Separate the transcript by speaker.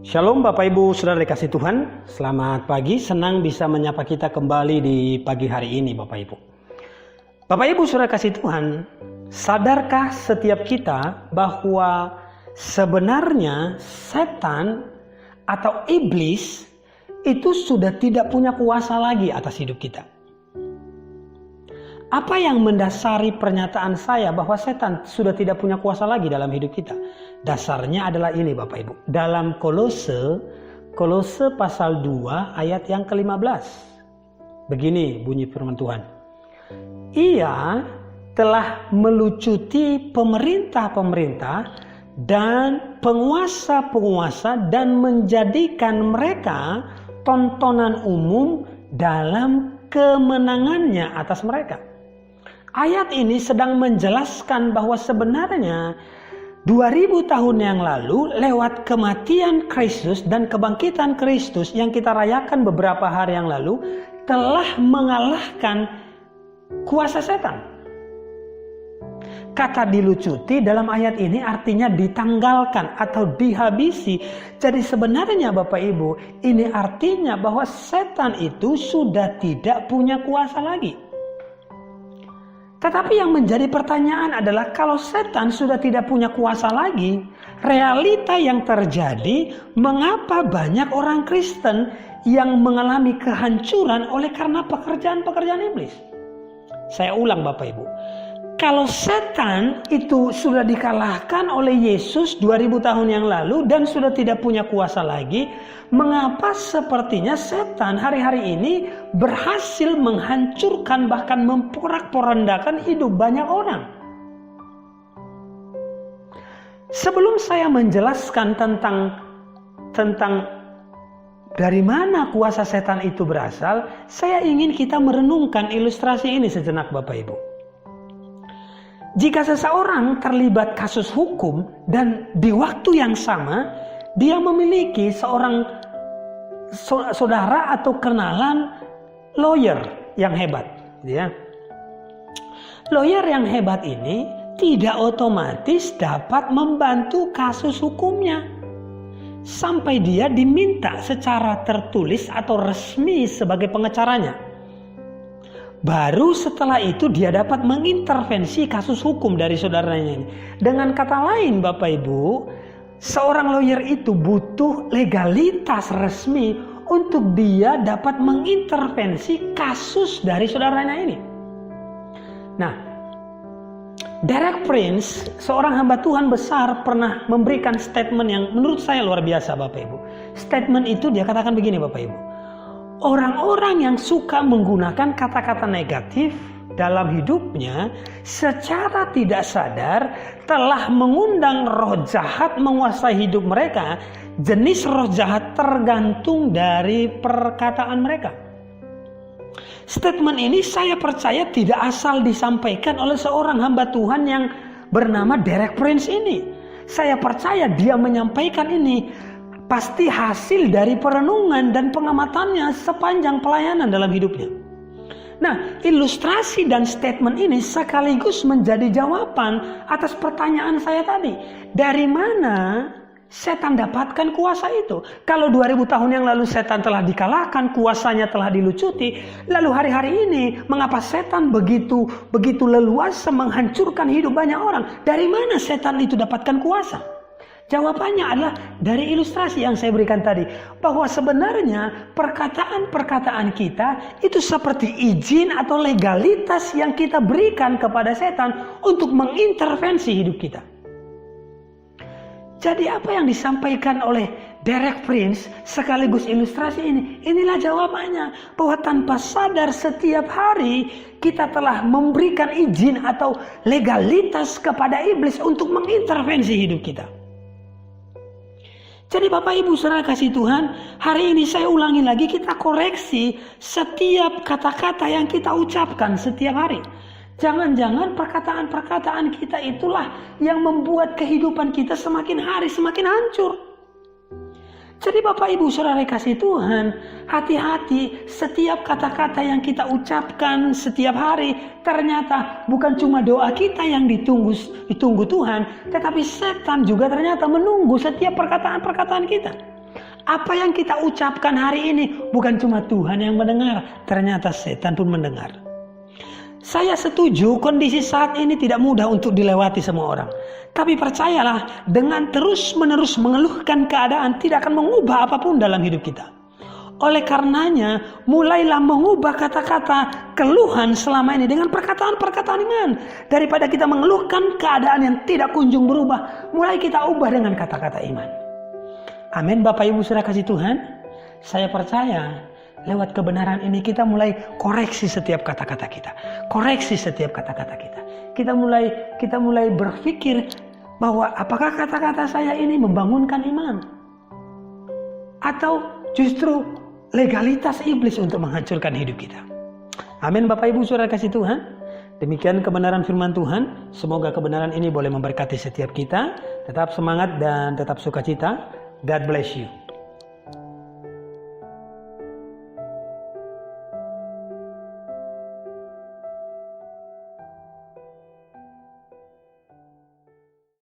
Speaker 1: Shalom Bapak Ibu Saudara dikasih Tuhan. Selamat pagi, senang bisa menyapa kita kembali di pagi hari ini Bapak Ibu. Bapak Ibu Saudara kasih Tuhan, sadarkah setiap kita bahwa sebenarnya setan atau iblis itu sudah tidak punya kuasa lagi atas hidup kita? Apa yang mendasari pernyataan saya bahwa setan sudah tidak punya kuasa lagi dalam hidup kita? Dasarnya adalah ini Bapak Ibu. Dalam Kolose pasal 2 ayat yang ke-15. Begini bunyi firman Tuhan. Ia telah melucuti pemerintah-pemerintah dan penguasa-penguasa dan menjadikan mereka tontonan umum dalam kemenangannya atas mereka. Ayat ini sedang menjelaskan bahwa sebenarnya 2000 tahun yang lalu lewat kematian Kristus dan kebangkitan Kristus yang kita rayakan beberapa hari yang lalu telah mengalahkan kuasa setan. Kata dilucuti dalam ayat ini artinya ditanggalkan atau dihabisi. Jadi sebenarnya Bapak Ibu, ini artinya bahwa setan itu sudah tidak punya kuasa lagi. Tetapi yang menjadi pertanyaan adalah kalau setan sudah tidak punya kuasa lagi, realita yang terjadi, mengapa banyak orang Kristen yang mengalami kehancuran oleh karena pekerjaan-pekerjaan iblis? Saya ulang Bapak Ibu. Kalau setan itu sudah dikalahkan oleh Yesus 2000 tahun yang lalu dan sudah tidak punya kuasa lagi, mengapa sepertinya setan hari-hari ini berhasil menghancurkan bahkan memporak-porandakan hidup banyak orang? Sebelum saya menjelaskan tentang dari mana kuasa setan itu berasal, saya ingin kita merenungkan ilustrasi ini sejenak Bapak Ibu. Jika seseorang terlibat kasus hukum dan di waktu yang sama dia memiliki seorang saudara atau kenalan lawyer yang hebat, ya. Lawyer yang hebat ini tidak otomatis dapat membantu kasus hukumnya sampai dia diminta secara tertulis atau resmi sebagai pengacaranya. Baru setelah itu dia dapat mengintervensi kasus hukum dari saudaranya ini. Dengan kata lain Bapak Ibu, seorang lawyer itu butuh legalitas resmi untuk dia dapat mengintervensi kasus dari saudaranya ini. Nah, Derek Prince, seorang hamba Tuhan besar, pernah memberikan statement yang menurut saya luar biasa Bapak Ibu. Statement itu dia katakan begini Bapak Ibu. Orang-orang yang suka menggunakan kata-kata negatif dalam hidupnya secara tidak sadar telah mengundang roh jahat menguasai hidup mereka. Jenis roh jahat tergantung dari perkataan mereka. Statement ini saya percaya tidak asal disampaikan oleh seorang hamba Tuhan yang bernama Derek Prince ini. Saya percaya dia menyampaikan ini pasti hasil dari perenungan dan pengamatannya sepanjang pelayanan dalam hidupnya. Nah, ilustrasi dan statement ini sekaligus menjadi jawaban atas pertanyaan saya tadi. Dari mana setan dapatkan kuasa itu? Kalau 2000 tahun yang lalu setan telah dikalahkan, kuasanya telah dilucuti, lalu hari-hari ini mengapa setan begitu leluasa menghancurkan hidup banyak orang? Dari mana setan itu dapatkan kuasa? Jawabannya adalah dari ilustrasi yang saya berikan tadi. Bahwa sebenarnya perkataan-perkataan kita itu seperti izin atau legalitas yang kita berikan kepada setan untuk mengintervensi hidup kita. Jadi apa yang disampaikan oleh Derek Prince sekaligus ilustrasi ini, inilah jawabannya. Bahwa tanpa sadar setiap hari kita telah memberikan izin atau legalitas kepada iblis untuk mengintervensi hidup kita. Jadi Bapak Ibu Saudara kasih Tuhan, hari ini saya ulangi lagi, kita koreksi setiap kata-kata yang kita ucapkan setiap hari. Jangan-jangan perkataan-perkataan kita itulah yang membuat kehidupan kita semakin hari semakin hancur. Jadi Bapak Ibu Saudara kasih Tuhan, hati-hati setiap kata-kata yang kita ucapkan setiap hari ternyata bukan cuma doa kita yang ditunggu Tuhan, tetapi setan juga ternyata menunggu setiap perkataan-perkataan kita. Apa yang kita ucapkan hari ini bukan cuma Tuhan yang mendengar, ternyata setan pun mendengar. Saya setuju kondisi saat ini tidak mudah untuk dilewati semua orang. Tapi percayalah, dengan terus-menerus mengeluhkan keadaan tidak akan mengubah apapun dalam hidup kita. Oleh karenanya, mulailah mengubah kata-kata keluhan selama ini dengan perkataan-perkataan iman. Daripada kita mengeluhkan keadaan yang tidak kunjung berubah, mulai kita ubah dengan kata-kata iman. Amin. Bapak Ibu Saudara kasih Tuhan, saya percaya lewat kebenaran ini kita mulai koreksi setiap kata-kata kita. Koreksi setiap kata-kata kita. Kita mulai berpikir bahwa apakah kata-kata saya ini membangunkan iman? Atau justru legalitas iblis untuk menghancurkan hidup kita. Amin Bapak Ibu Saudara kasih Tuhan. Demikian kebenaran firman Tuhan. Semoga kebenaran ini boleh memberkati setiap kita. Tetap semangat dan tetap sukacita. God bless you.